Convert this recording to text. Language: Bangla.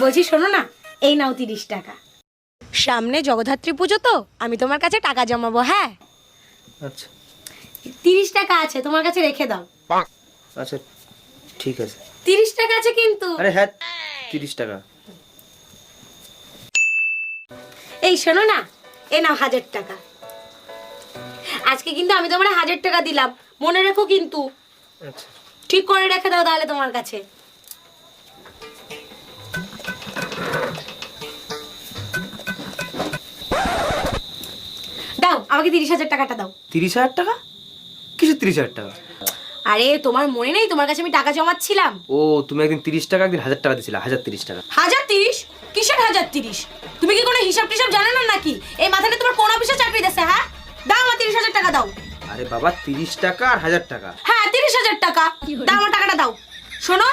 বলছি শোনো না, এই নাও 30 টাকা। সামনে জগদ্ধাত্রী পুজো তো, আমি তোমার কাছে টাকা জমাবো। হ্যাঁ, আচ্ছা 30 টাকা আছে, তোমার কাছে রেখে দাও। আচ্ছা ঠিক আছে। 30 টাকা আছে কিন্তু। আরে হ্যাঁ 30 টাকা। এই শোনো না, এই নাও 1000 টাকা। আজকে কিন্তু আমি তোমার 1000 টাকা দিলাম, মনে রেখো কিন্তু। আচ্ছা ঠিক করে রেখে দাও তাহলে তোমার কাছে। দাও আমাকে 30,000 টাকাটা দাও। 30,000 টাকা? কিসের 30,000 টাকা? আরে তোমার মনে নেই, তোমার কাছে আমি টাকা জমাচ্ছিলাম। ও তুমি একদিন 30 টাকা একদিন 1000 টাকা দিয়েছিলে, 1030 টাকা। 1030? কিসের 1030? তুমি কি কোনো হিসাব টিসাব জানো না নাকি? এই মাথাটা তোমার কোন অফিসে চাকরি দিছে? হ্যাঁ, দাও আমার 30,000 টাকা দাও। আরে বাবা 30 টাকা আর 1000 টাকা। হ্যাঁ 30,000 টাকা দাও, আমার টাকাটা দাও। শোনো,